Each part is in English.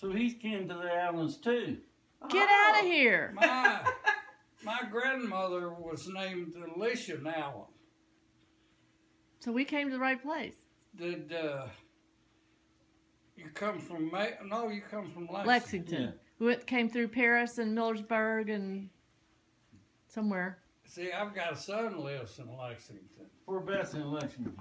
So he's kin to the Allens too. Get out of here. My grandmother was named Alicia Allen. So we came to the right place. Did you come from No, you come from Lexington. Lexington. Yeah. We came through Paris and Millersburg and somewhere. See, I've got a son who lives in Lexington. Whereabouts in Lexington?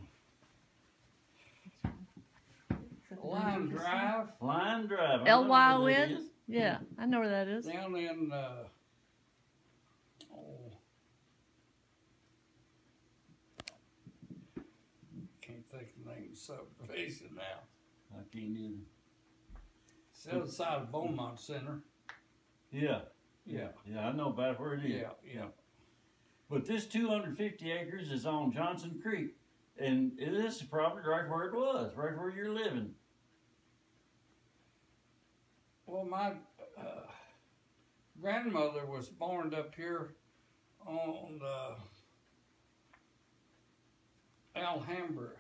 Line Drive. Line Drive. Lyn? Yeah, I know where that is. Down in can't think of the name of the subdivision now. I can't either. It's the other side of Beaumont Center. Yeah. Yeah. Yeah, I know about where it is. Yeah. But this 250 acres is on Johnson Creek. And this is probably right where it was, right where you're living. Well, my grandmother was born up here on the Alhambra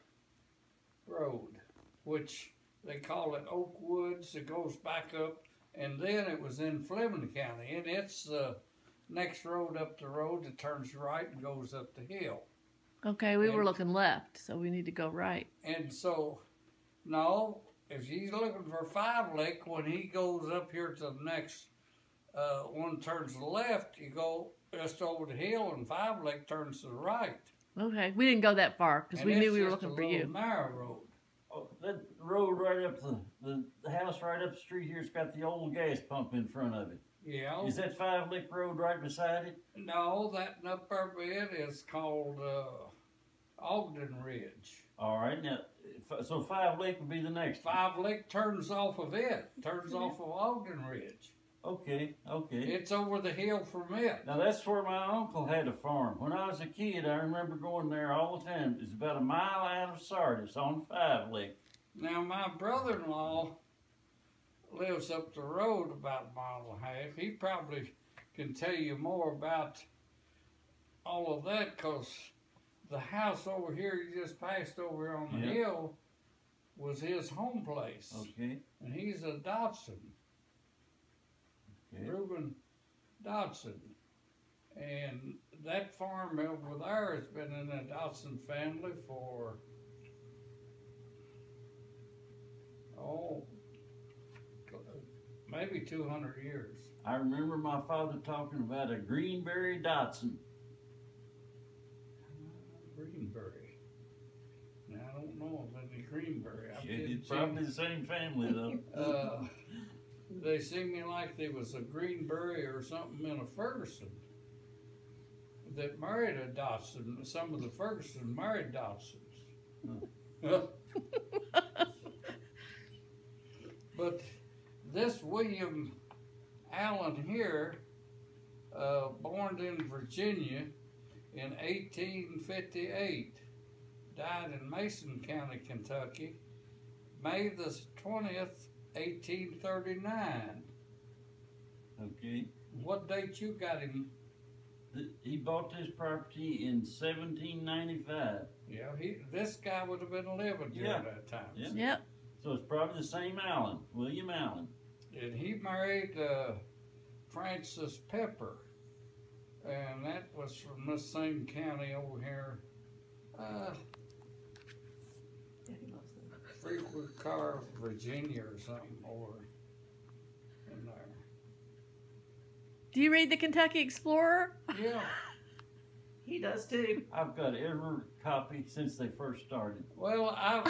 Road, which they call it Oak Woods. It goes back up, and then it was in Fleming County, and it's the next road up the road that turns right and goes up the hill. Okay, we were looking left, so we need to go right. And so, no, if he's looking for Five Lick, when he goes up here to the next one turns to the left, you go just over the hill, and Five Lick turns to the right. Okay, we didn't go that far because we knew we were looking for you. Narrow road. Oh, that road right up the house right up the street here's got the old gas pump in front of it. Yeah. Is that 5 Lick Road right beside it? No, that upper bit is called Ogden Ridge. All right, now, so 5 Lick would be the next one. 5 Lick turns off of it, turns off of Ogden Ridge. Okay. It's over the hill from it. Now, that's where my uncle had a farm. When I was a kid, I remember going there all the time. It's about a mile out of Sardis on 5 Lick. Now, my brother-in-law lives up the road about a mile and a half. He probably can tell you more about all of that, because the house over here you just passed over on the hill was his home place. Okay. And he's a Dodson. Okay. Reuben Dodson. And that farm over there has been in the Dodson family for, maybe 200 years. I remember my father talking about a Greenberry Dodson. Greenberry. Now, I don't know of any Greenberry. It's probably the same family, though. They seem me like there was a Greenberry or something in a Ferguson that married a Dodson. Some of the Ferguson married Dodsons. But this William Allen here, born in Virginia in 1858, died in Mason County, Kentucky, May the 20th, 1839. Okay. What date you got him? He bought this property in 1795. Yeah, this guy would have been living during that time. Yeah. Yep. So it's probably the same Allen, William Allen. And he married Frances Pepper, and that was from this same county over here. Freeport Car, Virginia or something over in there. Do you read the Kentucky Explorer? Yeah. He does too. I've got every copy since they first started. Well, I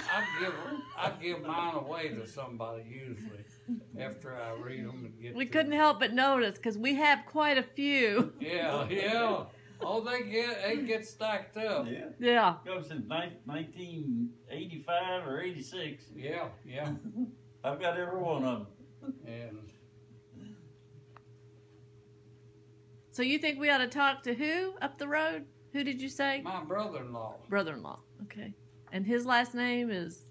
give mine away to somebody usually after I read them and get. We couldn't help but notice because we have quite a few. Yeah. Oh, they get stacked up. Yeah. Goes since 1985 or 86. Yeah. I've got every one of them. And So you think we ought to talk to who up the road? Who did you say? my brother-in-law, Brother-in-law. Okay. And his last name is?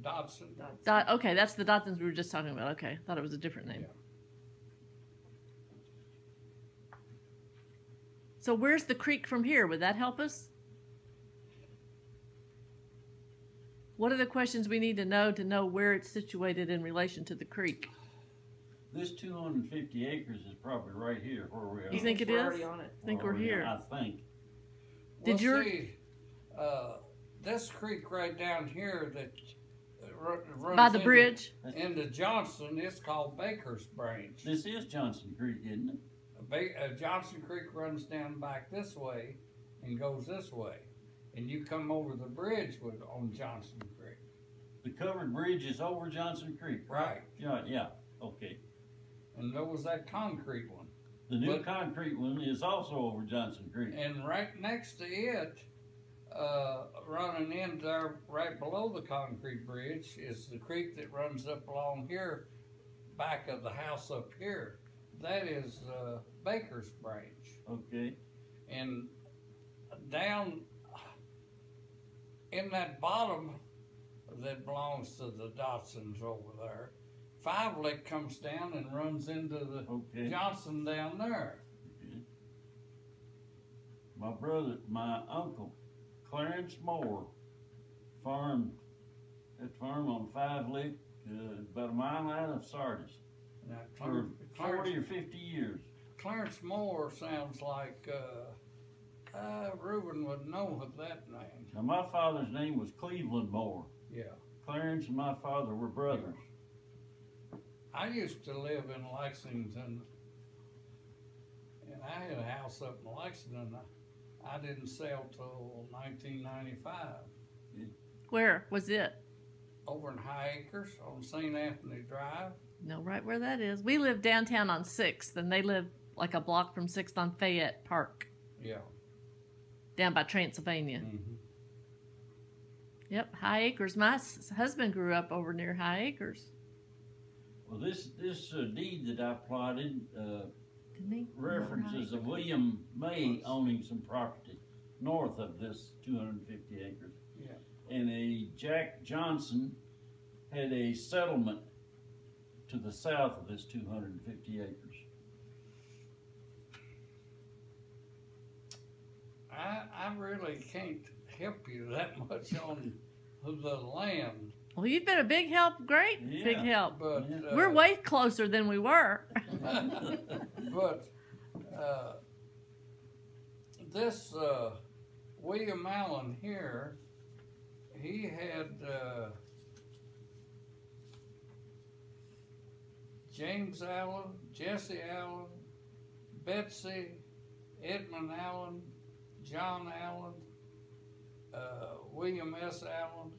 Dodson. Okay, that's the Dodsons we were just talking about. Okay, thought it was a different name. Yeah. So where's the creek from here? Would that help us? What are the questions we need to know where it's situated in relation to the creek? This 250 acres is probably right here where we are. You think it We're is? already on it. I think we're Or, here. I think. Did your- see, this creek right down here that runs By the into- bridge? into Johnson, it's called Baker's Branch. This is Johnson Creek, isn't it? Johnson Creek runs down back this way and goes this way, and you come over the bridge on Johnson Creek. The covered bridge is over Johnson Creek, right? Yeah, okay. And there was that concrete one. The new But- concrete one is also over Johnson Creek. And right next to it, running in there, right below the concrete bridge, is the creek that runs up along here, back of the house up here. That is Baker's Branch. Okay. And down in that bottom that belongs to the Dotsons over there, Five Lick comes down and runs into the Okay. Johnson down there. Okay. My uncle, Clarence Moore, farmed that farm on Five Lick, about a mile out of Sardis, Now, for 40 or 50 years. Clarence Moore sounds like Reuben would know of that name. Now, my father's name was Cleveland Moore. Yeah. Clarence and my father were brothers. I used to live in Lexington, and I had a house up in Lexington. I didn't sell till 1995. Where was it? Over in High Acres on St. Anthony Drive. No, right where that is. We live downtown on 6th, and they live like a block from 6th on Fayette Park, Yeah. down by Transylvania. Mm-hmm. Yep, High Acres. My husband grew up over near High Acres. Well, this deed that I plotted Didn't he? references a William May owning some property north of this 250 acres. Yeah. And a Jack Johnson had a settlement to the south of this 250 acres. I really can't help you that much on the land, Well, you've been a big help. Great, Yeah. big help. but Yeah. We're way closer than we were. but this William Allen here, he had James Allen, Jesse Allen, Betsy, Edmund Allen, John Allen, William S. Allen.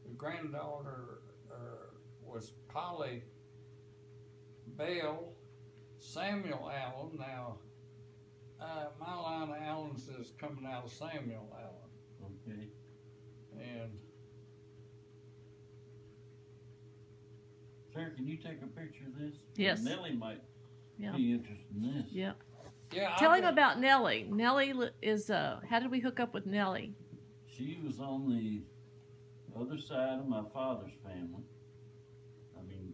The granddaughter was Polly Bell, Samuel Allen. Now, my line of Allens is coming out of Samuel Allen. Okay. And Claire, can you take a picture of this? Yes. Nellie might Yeah. be interested in this. Yeah. yeah, Tell him about Nellie. Nellie is, how did we hook up with Nellie? She was on the other side of my father's family. I mean,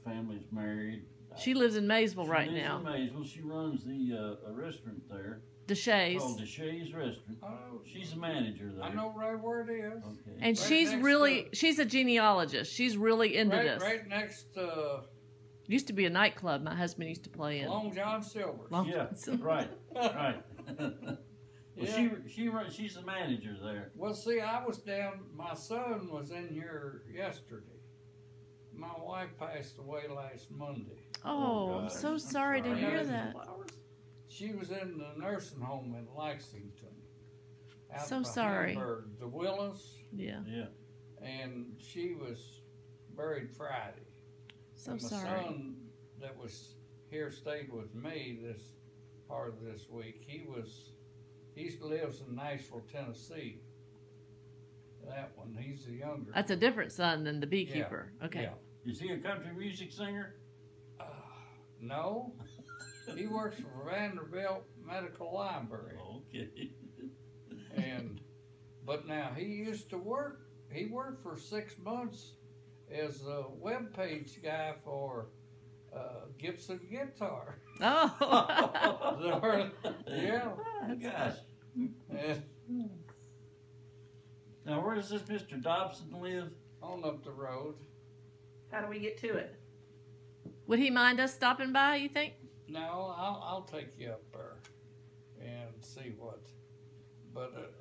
family's married. She lives in Maysville She right lives now. in Maysville. She runs the a restaurant there Deshays. called Deshays Restaurant. Oh, She's a manager there. I know right where it is. Okay. And Right she's next really, to- she's a genealogist. She's really into Right, this. right next to Used to be a nightclub my husband used to play in. Long John Silver's. Long- Yeah, right, right. Well, Yeah. she's the manager there. Well, see, I was down. My son was in here yesterday. My wife passed away last Monday. Oh, I'm gosh. so I'm sorry to sorry. hear that. She was in the nursing home in Lexington. Out So by sorry. Hamburg, the Willis, Yeah, Yeah. and she was buried Friday. so And my sorry. son that was here stayed with me this part of this week. He lives in Nashville, Tennessee. That one, he's the younger. That's a different son than the beekeeper. Okay. Yeah. Is he a country music singer? No, he works for Vanderbilt Medical Library, Okay. but now he used to work. He worked for 6 months as a web page guy for Gibson Guitar. Oh. Yeah. Gosh. And Now, where does this Mr. Dobson live? on up the road. How do we get to it? Would he mind us stopping by, you think? No, I'll take you up there and see what. But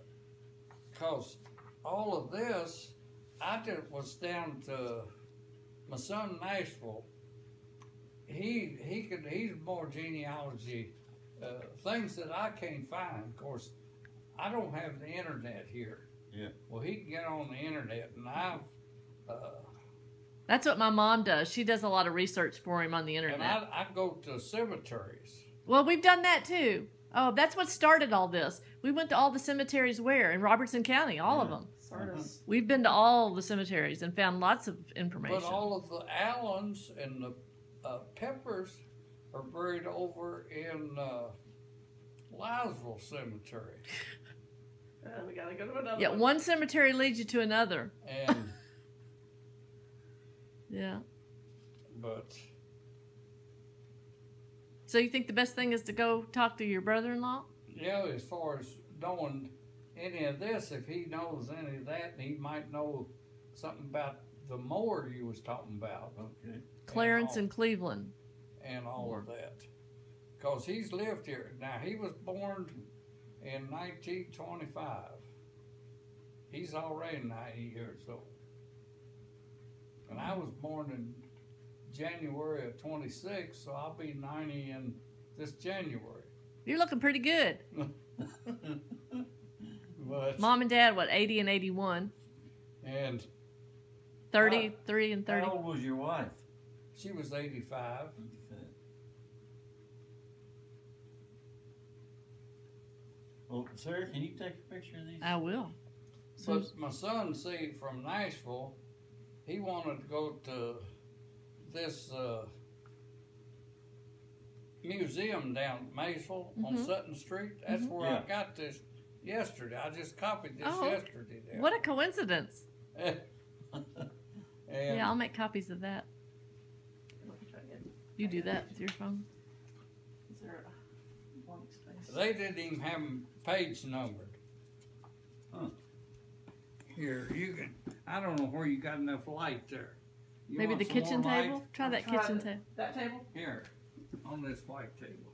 cause all of this, was down to my son Nashville. He's more genealogy things that I can't find. Of course, I don't have the internet here. Yeah. Well, he can get on the internet, and I've. That's what my mom does. She does a lot of research for him on the internet. And I go to cemeteries. Well, we've done that too. Oh, that's what started all this. We went to all the cemeteries where? In Robertson County, all of them. Sardis. We've been to all the cemeteries and found lots of information. But all of the Allens and the Peppers are buried over in Lysville Cemetery. We gotta go to another Yeah, one. one cemetery leads you to another. And Yeah. but So you think the best thing is to go talk to your brother-in-law? yeah, as far as knowing any of this, if he knows any of that, he might know something about the mower you was talking about. Okay. Clarence and Cleveland. And all of that. Because he's lived here. Now, he was born in 1925. He's already 90 years old. And I was born in January of 26, so I'll be 90 in this January. You're looking pretty good. But, Mom and Dad, what, 80 and 81? and 33 and 30? How old was your wife? she was 85. Well, sir, can you take a picture of these? I will. But my son, see, from Nashville, he wanted to go to this museum down at Maysville on Sutton Street. That's where I got this yesterday. I just copied this yesterday. There. What a coincidence. And Yeah, I'll make copies of that. You do that with your phone. Is there a blank space? they didn't even have them page numbered. Huh. Here, you can. I don't know where you got enough light there. You Maybe want the some more kitchen light? table? Try that Try kitchen the- table. That table? Here, on this white table.